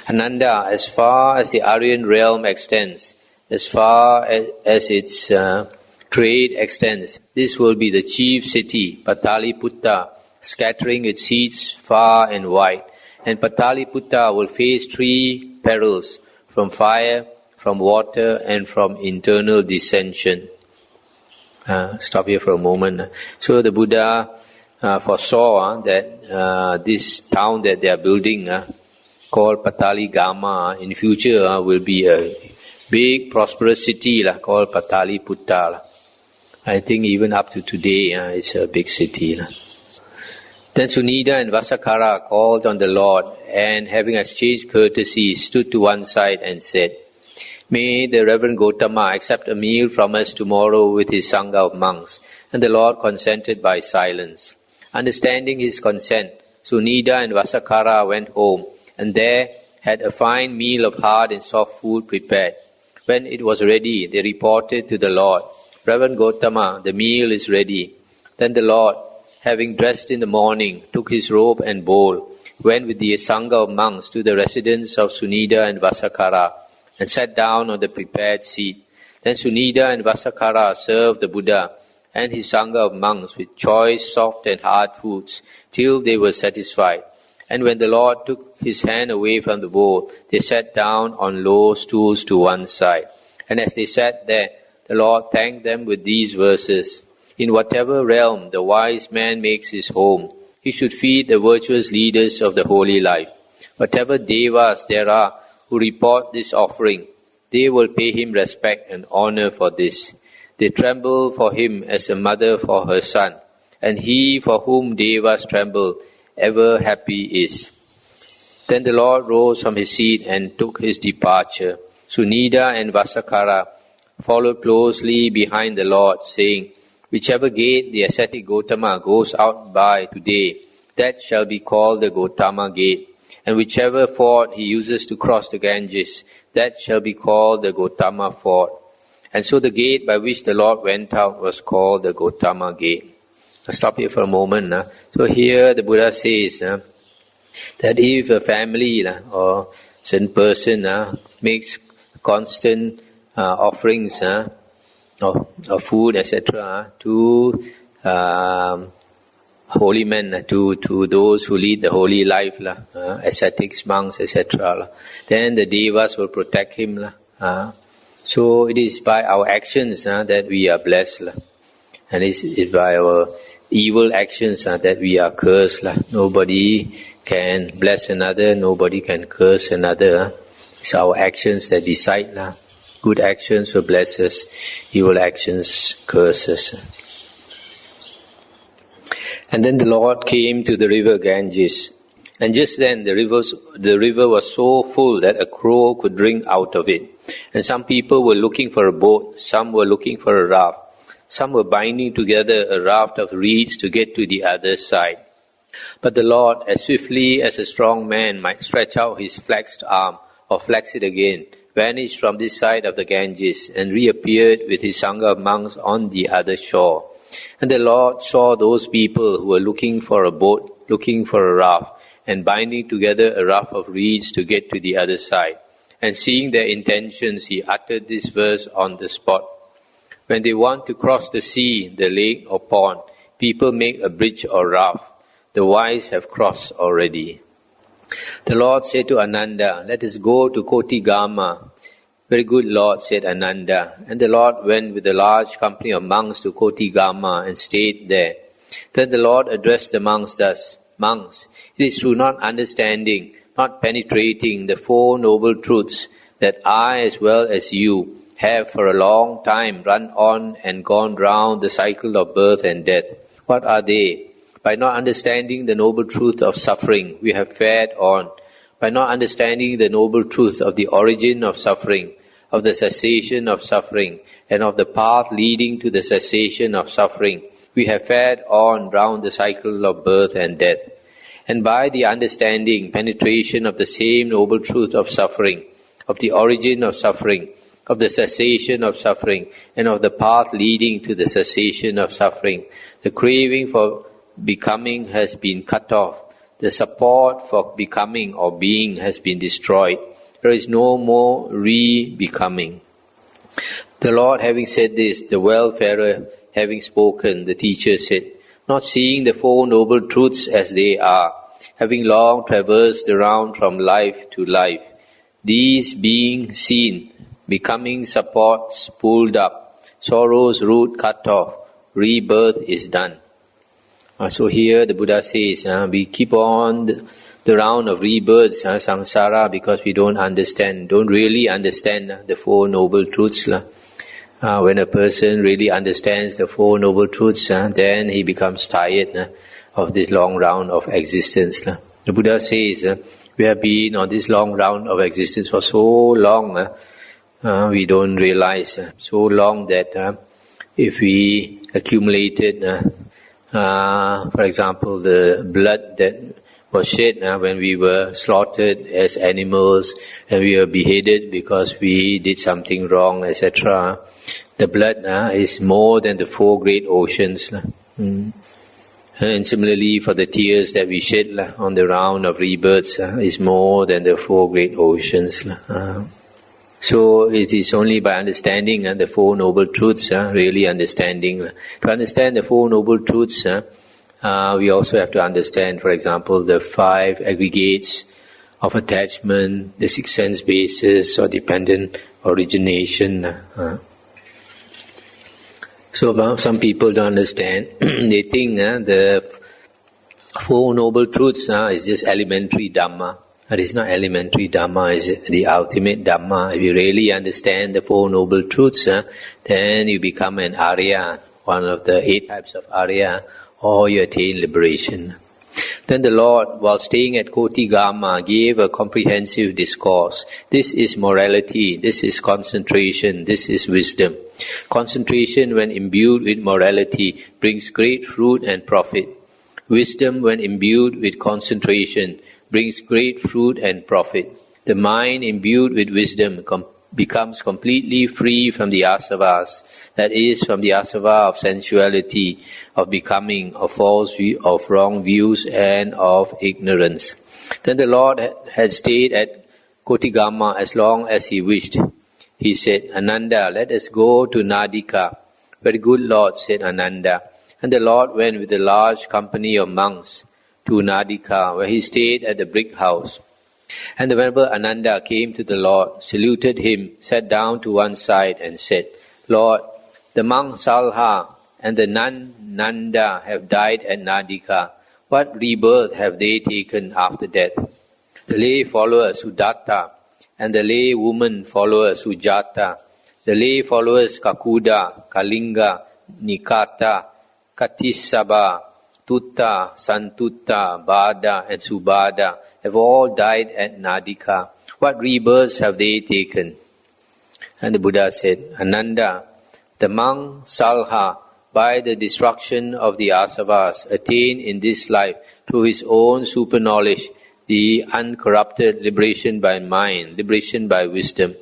Ananda, as far as the Aryan realm extends, as far as its trade extends, this will be the chief city, Pataliputta, scattering its seeds far and wide. And Pataliputta will face 3 perils, from fire, from water, and from internal dissension. Stop here for a moment. So the Buddha foresaw that this town that they are building, called Pataligama, in future will be a big prosperous city called Pataliputta. I think even up to today it's a big city. Then Sunida and Vasakara called on the Lord, and having exchanged courtesy, stood to one side and said, "May the Reverend Gotama accept a meal from us tomorrow with his Sangha of monks." And the Lord consented by silence. Understanding his consent, Sunida and Vasakara went home, and there had a fine meal of hard and soft food prepared. When it was ready, they reported to the Lord, "Reverend Gotama, the meal is ready." Then the Lord, having dressed in the morning, took his robe and bowl, went with the Sangha of monks to the residence of Sunida and Vasakara, and sat down on the prepared seat. Then Sunida and Vasakara served the Buddha and his Sangha of monks with choice, soft and hard foods, till they were satisfied. And when the Lord took his hand away from the bowl, they sat down on low stools to one side. And as they sat there, the Lord thanked them with these verses. "In whatever realm the wise man makes his home, he should feed the virtuous leaders of the holy life. Whatever devas there are who report this offering, they will pay him respect and honor for this. They tremble for him as a mother for her son, and he for whom devas tremble ever happy is." Then the Lord rose from his seat and took his departure. Sunida and Vasakara followed closely behind the Lord, saying, "Whichever gate the ascetic Gotama goes out by today, that shall be called the Gotama gate. And whichever ford he uses to cross the Ganges, that shall be called the Gotama ford." And so the gate by which the Lord went out was called the Gotama gate. I'll stop here for a moment. So here the Buddha says that if a family or certain person makes constant offerings of food, etc., to holy men, to those who lead the holy life, ascetics, monks, etc., then the devas will protect him. So it is by our actions that we are blessed, and it's by our evil actions that we are cursed. Nobody can bless another, nobody can curse another. It's our actions that decide. Good actions will bless us, evil actions curse us. And then the Lord came to the river Ganges, and just then the river was so full that a crow could drink out of it. And some people were looking for a boat, some were looking for a raft, some were binding together a raft of reeds to get to the other side. But the Lord, as swiftly as a strong man might stretch out his flexed arm or flex it again, vanished from this side of the Ganges and reappeared with his Sangha of monks on the other shore. And the Lord saw those people who were looking for a boat, looking for a raft, and binding together a raft of reeds to get to the other side. And seeing their intentions, he uttered this verse on the spot. When they want to cross the sea, the lake or pond, people make a bridge or raft. The wise have crossed already. The Lord said to Ananda, "Let us go to Kotigama." "Very good, Lord," said Ananda. And the Lord went with a large company of monks to Kotigama and stayed there. Then the Lord addressed the monks thus, "Monks, it is through not understanding, not penetrating the 4 noble truths that I as well as you have for a long time run on and gone round the cycle of birth and death. What are they? By not understanding the noble truth of suffering, we have fared on. By not understanding the noble truth of the origin of suffering, of the cessation of suffering, and of the path leading to the cessation of suffering, we have fared on round the cycle of birth and death. And by the understanding, penetration of the same noble truth of suffering, of the origin of suffering, of the cessation of suffering, and of the path leading to the cessation of suffering, the craving for becoming has been cut off, the support for becoming or being has been destroyed. There is no more re-becoming. The Lord having said this, the wayfarer having spoken, the teacher said, not seeing the Four Noble Truths as they are, having long traversed the round from life to life, these being seen, becoming supports pulled up, sorrow's root cut off, rebirth is done. So here the Buddha says, we keep on the round of rebirths, samsara, because we don't really understand the Four Noble Truths. When a person really understands the Four Noble Truths, then he becomes tired of this long round of existence. The Buddha says, we have been on this long round of existence for so long, we don't realize, so long that if we accumulated, for example, the blood that was shed when we were slaughtered as animals and we were beheaded because we did something wrong, etc. The blood is more than the four great oceans. And similarly, for the tears that we shed on the round of rebirths is more than the four great oceans. So it is only by understanding the Four Noble Truths, really understanding. To understand the Four Noble Truths, we also have to understand, for example, the five aggregates of attachment, the six sense bases or dependent origination. So some people don't understand. They think the Four Noble Truths is just elementary Dhamma. But it's not elementary Dhamma, it's the ultimate Dhamma. If you really understand the Four Noble Truths, then you become an Arya, one of the 8 types of Arya, or you attain liberation. Then the Lord, while staying at Kotigama, gave a comprehensive discourse. This is morality, this is concentration, this is wisdom. Concentration, when imbued with morality, brings great fruit and profit. Wisdom, when imbued with concentration, brings great fruit and profit. The mind imbued with wisdom becomes completely free from the asavas, that is, from the asava of sensuality, of becoming, of false view, of wrong views, and of ignorance. Then the Lord had stayed at Kotigama as long as he wished. He said, Ananda, let us go to Nadika. Very good, Lord, said Ananda. And the Lord went with a large company of monks to Nadika, where he stayed at the brick house. And the Venerable Ananda came to the Lord, saluted him, sat down to one side and said, Lord, the monk Salha and the nun Nanda have died at Nadika. What rebirth have they taken after death? The lay follower Sudatta and the lay woman follower Sujata, the lay followers Kakuda, Kalinga, Nikata, Katisaba, Tutta, Santutta, Bada and Subada have all died at Nadika. What rebirths have they taken? And the Buddha said, Ananda, the monk Salha, by the destruction of the asavas, attained in this life through his own super knowledge the uncorrupted liberation by mind, liberation by wisdom.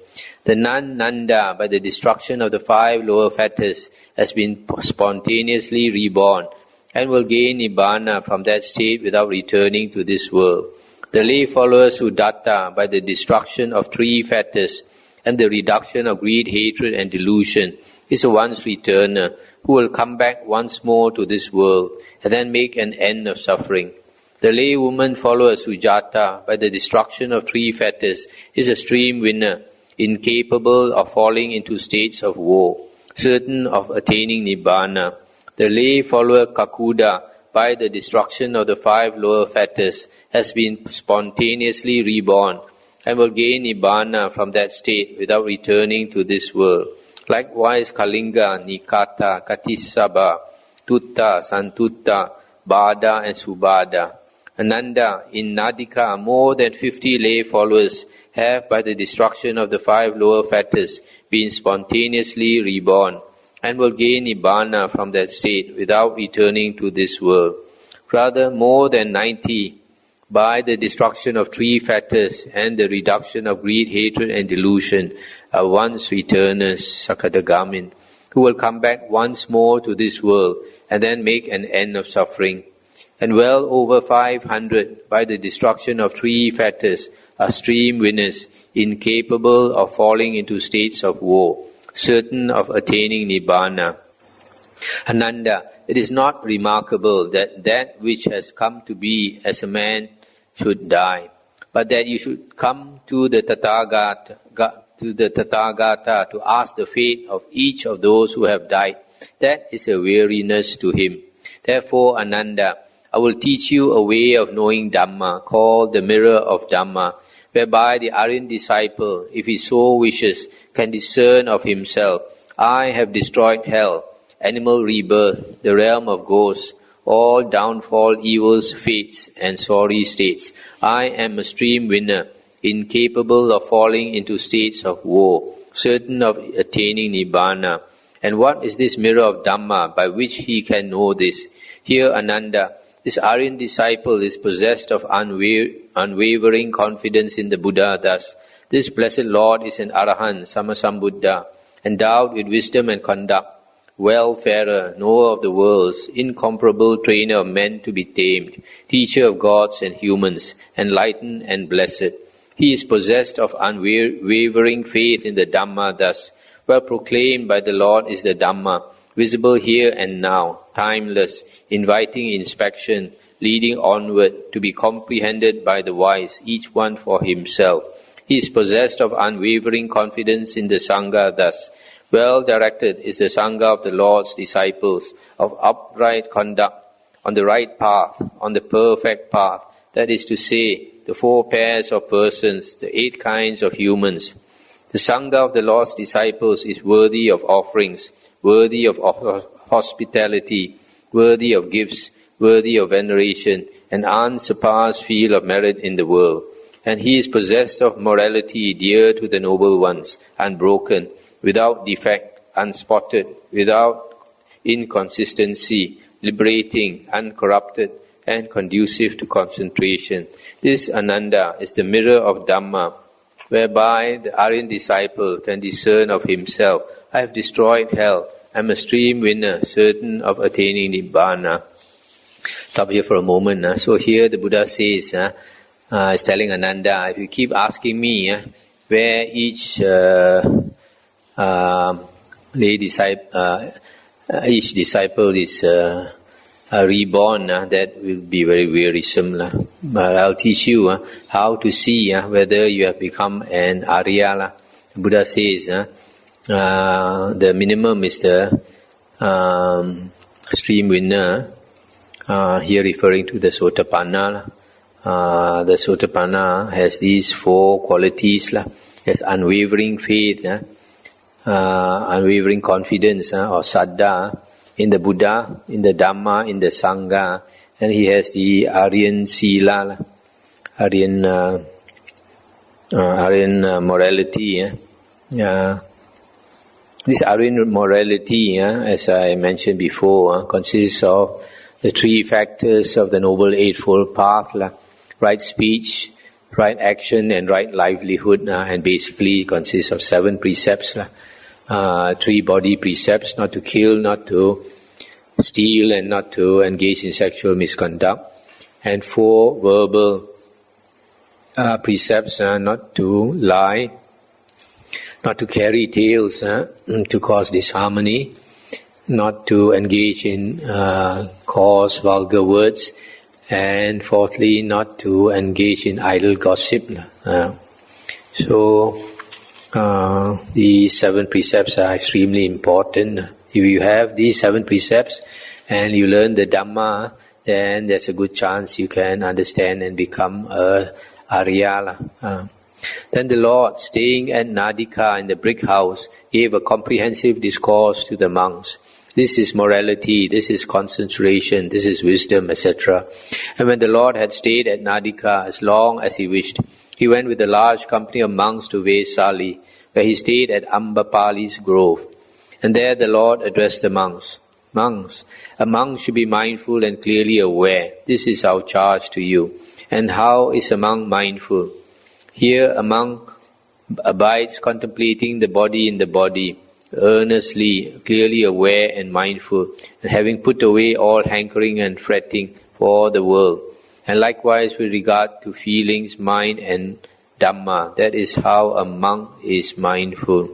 The nun Nanda, by the destruction of the 5 lower fetters, has been spontaneously reborn and will gain Nibbana from that state without returning to this world. The lay follower Sudatta, by the destruction of 3 fetters and the reduction of greed, hatred and delusion, is a once returner who will come back once more to this world and then make an end of suffering. The lay woman follower Sujata, by the destruction of 3 fetters, is a stream winner, incapable of falling into states of woe, certain of attaining Nibbana. The lay follower Kakuda, by the destruction of the 5 lower fetters, has been spontaneously reborn and will gain Nibbana from that state without returning to this world. Likewise, Kalinga, Nikata, Katisaba, Tutta, Santutta, Bada and Subada. Ananda, in Nadika, more than 50 lay followers have, by the destruction of the 5 lower fetters, been spontaneously reborn and will gain Nibbana from that state without returning to this world. Rather, more than 90, by the destruction of 3 fetters and the reduction of greed, hatred and delusion, are once returners, Sakadagamin, who will come back once more to this world and then make an end of suffering. and well over 500 by the destruction of 3 factors are stream winners, incapable of falling into states of woe, certain of attaining Nibbana. Ananda, it is not remarkable that that which has come to be as a man should die, but that you should come to the Tathagata to ask the fate of each of those who have died. That is a weariness to him. Therefore, Ananda, I will teach you a way of knowing Dhamma, called the mirror of Dhamma, whereby the Aryan disciple, if he so wishes, can discern of himself, I have destroyed hell, animal rebirth, the realm of ghosts, all downfall, evils, fates, and sorry states. I am a stream winner, incapable of falling into states of woe, certain of attaining Nibbana. And what is this mirror of Dhamma by which he can know this? Here, Ananda, this Aryan disciple is possessed of unwavering confidence in the Buddha thus. This blessed Lord is an Arahant, Sammasambuddha, endowed with wisdom and conduct, wayfarer, knower of the worlds, incomparable trainer of men to be tamed, teacher of gods and humans, enlightened and blessed. He is possessed of unwavering faith in the Dhamma thus. Well proclaimed by the Lord is the Dhamma, visible here and now, timeless, inviting inspection, leading onward, to be comprehended by the wise, each one for himself. He is possessed of unwavering confidence in the Sangha thus. Well directed is the Sangha of the Lord's disciples, of upright conduct, on the right path, on the perfect path, that is to say, the 4 pairs of persons, the 8 kinds of humans. The Sangha of the Lord's disciples is worthy of offerings, worthy of hospitality, worthy of gifts, worthy of veneration, an unsurpassed field of merit in the world. And he is possessed of morality dear to the noble ones, unbroken, without defect, unspotted, without inconsistency, liberating, uncorrupted, and conducive to concentration. This Ananda is the mirror of Dhamma, whereby the Aryan disciple can discern of himself, I have destroyed hell, I am a stream winner, certain of attaining Nibbana. Stop here for a moment. So here the Buddha says, is telling Ananda, if you keep asking me where each each disciple is reborn, that will be very wearisome. But I'll teach you how to see whether you have become an Arya. The Buddha says the minimum is the stream winner, here referring to the Sotapanna. The Sotapanna has these 4 qualities. Has unwavering faith, unwavering confidence or saddha in the Buddha, in the Dhamma, in the Sangha, and he has the Aryan Sila, Aryan morality. This Aryan morality, as I mentioned before, consists of the 3 factors of the Noble Eightfold Path, right speech, right action, and right livelihood, and basically consists of 7 precepts. 3 body precepts, not to kill, not to steal, and not to engage in sexual misconduct, and 4 verbal precepts, not to lie, not to carry tales to cause disharmony, not to engage in coarse, vulgar words, and 4thly, not to engage in idle gossip. So these 7 precepts are extremely important. If you have these 7 precepts and you learn the Dhamma, then there's a good chance you can understand and become a Arya. Then the Lord, staying at Nadika in the brick house, gave a comprehensive discourse to the monks. This is morality, this is concentration, this is wisdom, etc. And when the Lord had stayed at Nadika as long as he wished, he went with a large company of monks to Vesali, where he stayed at Ambapali's grove. And there the Lord addressed the monks. Monks, a monk should be mindful and clearly aware. This is our charge to you. And how is a monk mindful? Here a monk abides contemplating the body in the body, earnestly, clearly aware and mindful, and having put away all hankering and fretting, for the world. And likewise with regard to feelings, mind and Dhamma, that is how a monk is mindful.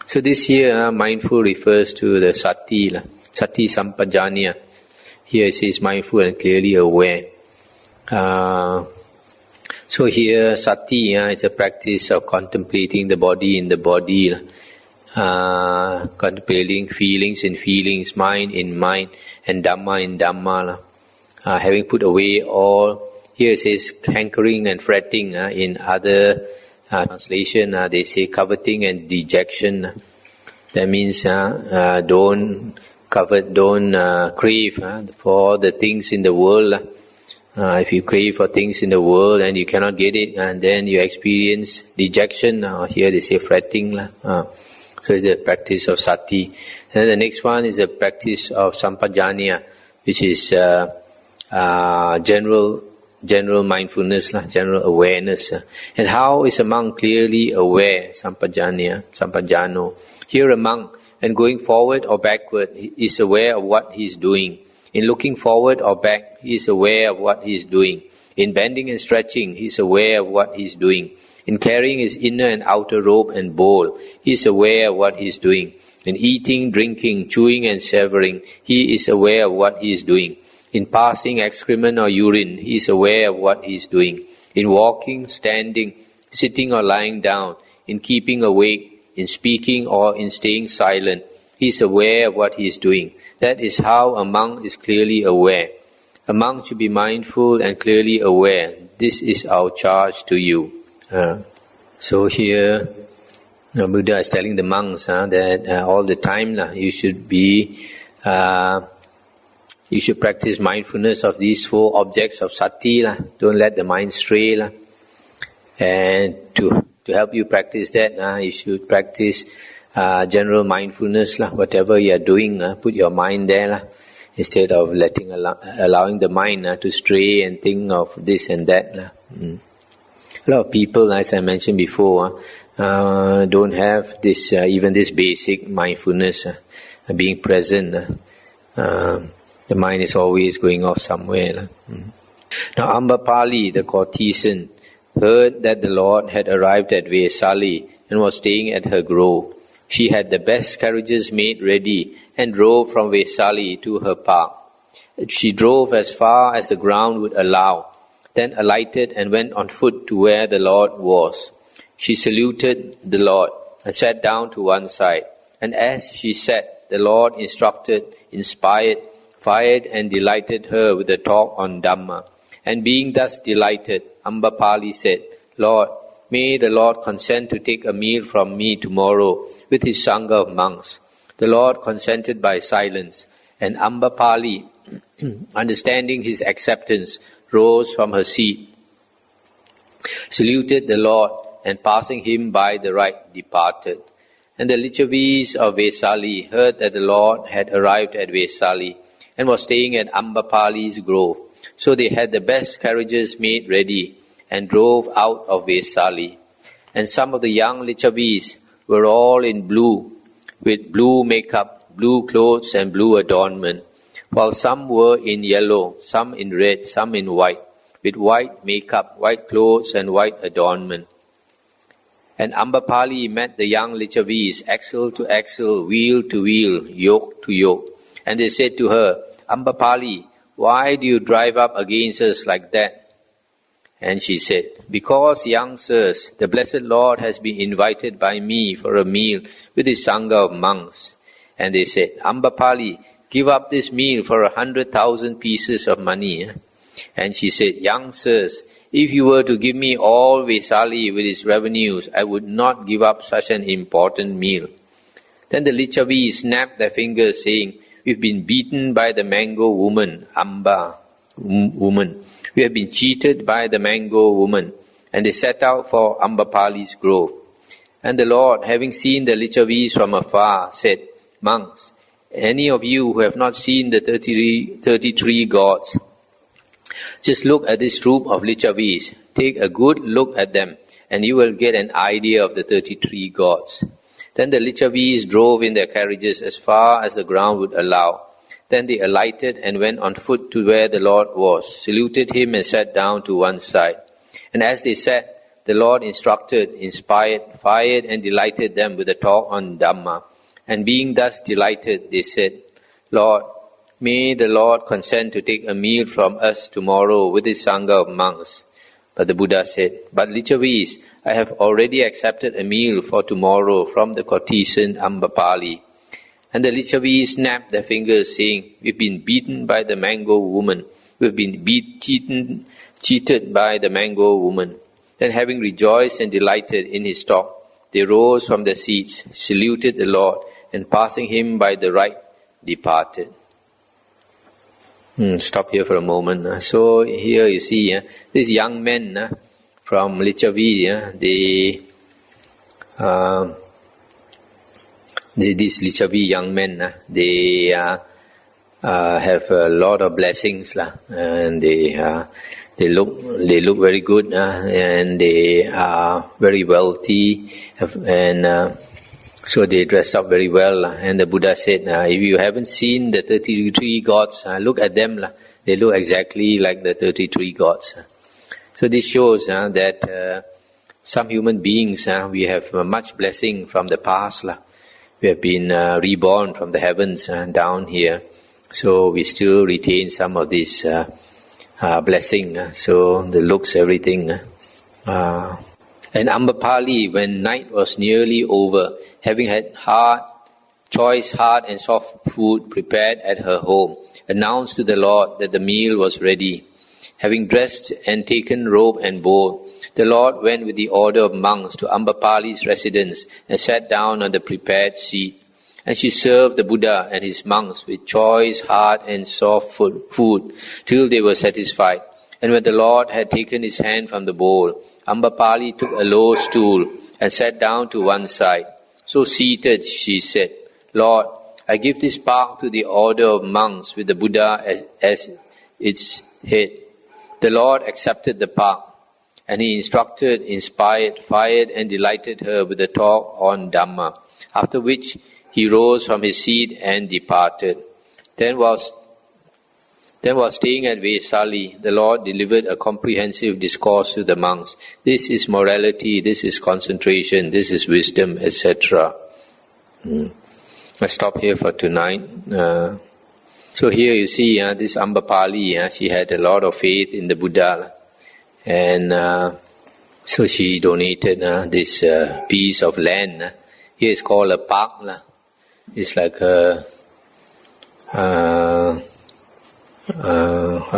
So this here, mindful refers to the sati, sati sampajanya. Here it says mindful and clearly aware. So here sati is a practice of contemplating the body in the body, contemplating feelings in feelings, mind in mind, and Dhamma in Dhamma. Having put away all, here it says hankering and fretting. In other translation, they say coveting and dejection. That means don't covet, don't crave for the things in the world. If you crave for things in the world and you cannot get it, and then you experience dejection. Here they say fretting. So it's the practice of sati. And then the next one is the practice of sampajanya, which is general mindfulness, general awareness. And how is a monk clearly aware? Sampajano. Here a monk, and going forward or backward, he is aware of what he is doing. In looking forward or back, he is aware of what he is doing. In bending and stretching, he is aware of what he is doing. In carrying his inner and outer robe and bowl, he is aware of what he is doing. In eating, drinking, chewing and savoring, he is aware of what he is doing. In passing excrement or urine, he is aware of what he is doing. In walking, standing, sitting or lying down, in keeping awake, in speaking or in staying silent, he is aware of what he is doing. That is how a monk is clearly aware. A monk should be mindful and clearly aware. This is our charge to you. So here, Buddha is telling the monks that all the time you should be, you should practice mindfulness of these four objects of sati. Don't let the mind stray. And to help you practice that, you should practice general mindfulness. Whatever you are doing, put your mind there. Instead of allowing the mind to stray and think of this and that. A lot of people, as I mentioned before, don't have this even this basic mindfulness, being present. The mind is always going off somewhere. Now Ambapali, the courtesan, heard that the Lord had arrived at Vesali and was staying at her grove. She had the best carriages made ready and drove from Vesali to her park. She drove as far as the ground would allow, then alighted and went on foot to where the Lord was. She saluted the Lord and sat down to one side. And as she sat, the Lord instructed, inspired, fired and delighted her with a talk on Dhamma. And being thus delighted, Ambapali said, Lord, may the Lord consent to take a meal from me tomorrow with his Sangha of monks. The Lord consented by silence, and Ambapali, understanding his acceptance, rose from her seat, saluted the Lord, and passing him by the right, departed. And the Lichavis of Vesali heard that the Lord had arrived at Vesali and was staying at Ambapali's grove. So they had the best carriages made ready and drove out of Vesali. And some of the young Lichavis were all in blue, with blue makeup, blue clothes and blue adornment, while some were in yellow, some in red, some in white, with white makeup, white clothes and white adornment. And Ambapali met the young Lichavis, axle to axle, wheel to wheel, yoke to yoke. And they said to her, Ambapali, why do you drive up against us like that? And she said, because, young sirs, the Blessed Lord has been invited by me for a meal with his Sangha of monks. And they said, Ambapali, give up this meal for 100,000 pieces of money. And she said, young sirs, if you were to give me all Vesali with its revenues, I would not give up such an important meal. Then the Lichavis snapped their fingers, saying, we've been beaten by the mango woman, Amba woman. We have been cheated by the mango woman. And they set out for Ambapali's grove. And the Lord, having seen the Lichavis from afar, said, monks, any of you who have not seen the 33 gods, just look at this troop of Lichavis. Take a good look at them, and you will get an idea of the 33 gods. Then the Lichavis drove in their carriages as far as the ground would allow. Then they alighted and went on foot to where the Lord was, saluted him and sat down to one side. And as they sat, the Lord instructed, inspired, fired and delighted them with a talk on Dhamma. And being thus delighted, they said, Lord, may the Lord consent to take a meal from us tomorrow with his Sangha of monks. But the Buddha said, But Lichavis, I have already accepted a meal for tomorrow from the courtesan Ambapali. And the Lichavis snapped their fingers, saying, We've been beaten by the mango woman. We've been cheated by the mango woman. Then having rejoiced and delighted in his talk, they rose from their seats, saluted the Lord, and passing him by the right, departed. Stop here for a moment. So here you see, these young men from Lichavi, these Lichavi young men, they have a lot of blessings, and they look very good, and they are very wealthy, and so they dress up very well. And the Buddha said, if you haven't seen the 33 gods, look at them. They look exactly like the 33 gods. So this shows that some human beings, we have much blessing from the past. We have been reborn from the heavens down here. So we still retain some of this blessing. So the looks, everything. And Ambapali, when night was nearly over, having had choice hard and soft food prepared at her home, announced to the Lord that the meal was ready. Having dressed and taken robe and bowl, the Lord went with the order of monks to Ambapali's residence and sat down on the prepared seat. And she served the Buddha and his monks with choice hard and soft food till they were satisfied. And when the Lord had taken his hand from the bowl, Ambapali took a low stool and sat down to one side. So seated, she said, Lord, I give this park to the order of monks with the Buddha as its head. The Lord accepted the park, and he instructed, inspired, fired and delighted her with a talk on Dhamma, after which he rose from his seat and departed. Then while staying at Vesali, the Lord delivered a comprehensive discourse to the monks. This is morality, this is concentration, this is wisdom, etc. I stop here for tonight. So here you see this Ambapali, she had a lot of faith in the Buddha. And so she donated this piece of land. Here it's called a park. It's like a... how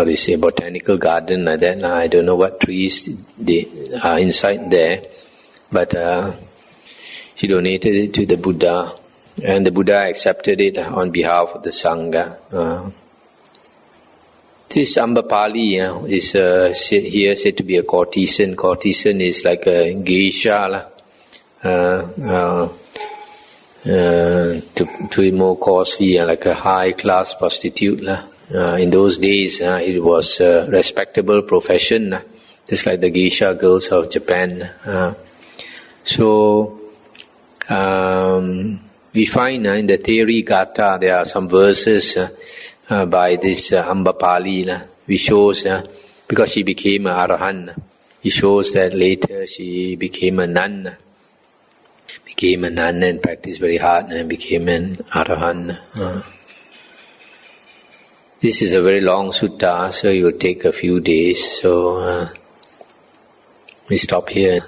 do you say, botanical garden like that. I don't know what trees they are inside there, but she donated it to the Buddha, and the Buddha accepted it on behalf of the Sangha. This Ambapali is here said to be a courtesan. Courtesan is like a geisha, to be more costly, like a high-class prostitute. In those days, it was a respectable profession, just like the geisha girls of Japan. So, we find in the Theri Gatha, there are some verses by this Ambapali, which shows, because she became an Arahant, it shows that later she became a nun. And practiced very hard and became an Arahant. This is a very long sutta, so it will take a few days. So we stop here.